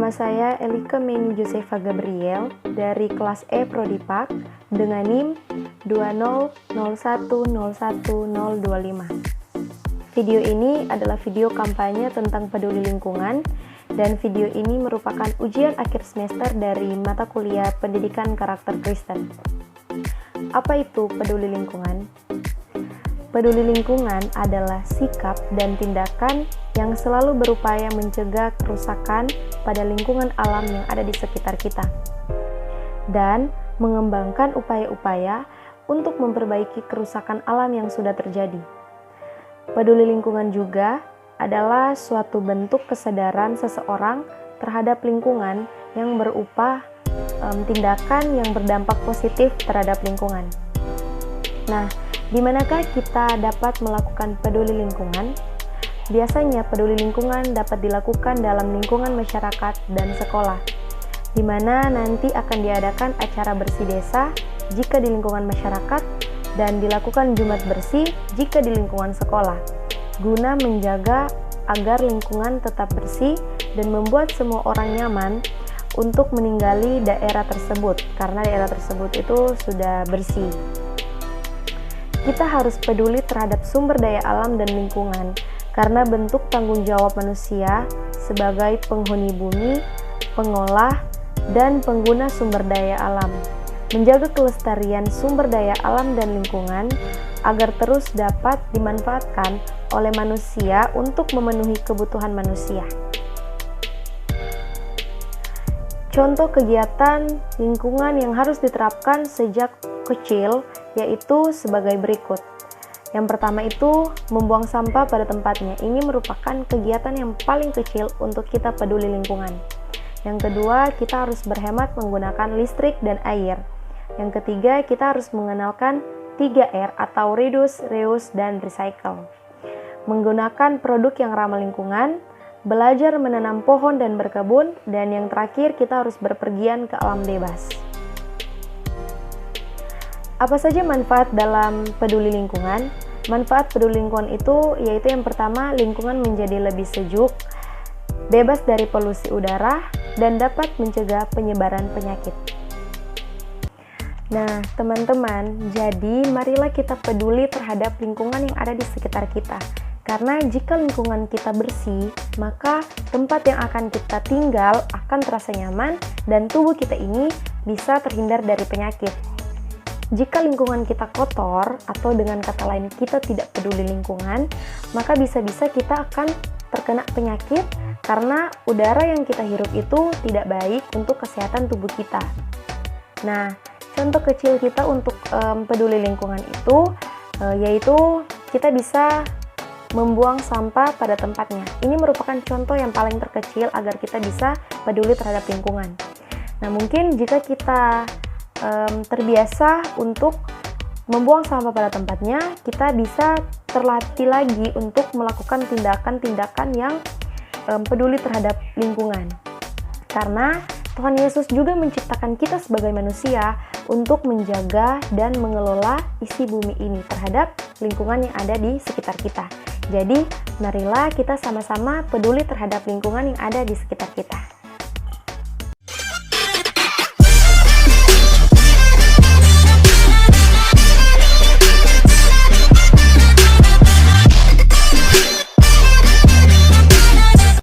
Nama saya Elika Meni Josefa Gabriel dari kelas E Prodipak dengan NIM 200101025. Video ini adalah video kampanye tentang peduli lingkungan dan video ini merupakan ujian akhir semester dari mata kuliah Pendidikan Karakter Kristen. Apa itu peduli lingkungan? Peduli lingkungan adalah sikap dan tindakan yang selalu berupaya mencegah kerusakan pada lingkungan alam yang ada di sekitar kita dan mengembangkan upaya-upaya untuk memperbaiki kerusakan alam yang sudah terjadi. Peduli lingkungan juga adalah suatu bentuk kesadaran seseorang terhadap lingkungan yang berupa tindakan yang berdampak positif terhadap lingkungan. Nah, di manakah kita dapat melakukan peduli lingkungan? Biasanya peduli lingkungan dapat dilakukan dalam lingkungan masyarakat dan sekolah, di mana nanti akan diadakan acara bersih desa jika di lingkungan masyarakat dan dilakukan Jumat bersih jika di lingkungan sekolah, guna menjaga agar lingkungan tetap bersih dan membuat semua orang nyaman untuk meninggali daerah tersebut, karena daerah tersebut itu sudah bersih. Kita harus peduli terhadap sumber daya alam dan lingkungan karena bentuk tanggung jawab manusia sebagai penghuni bumi, pengolah, dan pengguna sumber daya alam. Menjaga kelestarian sumber daya alam dan lingkungan agar terus dapat dimanfaatkan oleh manusia untuk memenuhi kebutuhan manusia. Contoh kegiatan lingkungan yang harus diterapkan sejak kecil yaitu sebagai berikut. Yang pertama itu membuang sampah pada tempatnya. Ini merupakan kegiatan yang paling kecil untuk kita peduli lingkungan. Yang kedua, kita harus berhemat menggunakan listrik dan air. Yang ketiga, kita harus mengenalkan 3R atau reduce, reuse, dan recycle. Menggunakan produk yang ramah lingkungan, belajar menanam pohon dan berkebun, dan yang terakhir kita harus berpergian ke alam bebas. Apa saja manfaat dalam peduli lingkungan? Manfaat peduli lingkungan itu yaitu yang pertama, lingkungan menjadi lebih sejuk, bebas dari polusi udara, dan dapat mencegah penyebaran penyakit. Nah, teman-teman, jadi marilah kita peduli terhadap lingkungan yang ada di sekitar kita. Karena jika lingkungan kita bersih, maka tempat yang akan kita tinggal akan terasa nyaman dan tubuh kita ini bisa terhindar dari penyakit. Jika lingkungan kita kotor atau dengan kata lain kita tidak peduli lingkungan, maka bisa-bisa kita akan terkena penyakit karena udara yang kita hirup itu tidak baik untuk kesehatan tubuh kita. Nah, contoh kecil kita untuk peduli lingkungan itu yaitu kita bisa membuang sampah pada tempatnya. Ini merupakan contoh yang paling terkecil agar kita bisa peduli terhadap lingkungan. Nah, mungkin jika kita terbiasa untuk membuang sampah pada tempatnya, kita bisa terlatih lagi untuk melakukan tindakan-tindakan yang peduli terhadap lingkungan. Karena Tuhan Yesus juga menciptakan kita sebagai manusia untuk menjaga dan mengelola isi bumi ini terhadap lingkungan yang ada di sekitar kita. Jadi, marilah kita sama-sama peduli terhadap lingkungan yang ada di sekitar kita.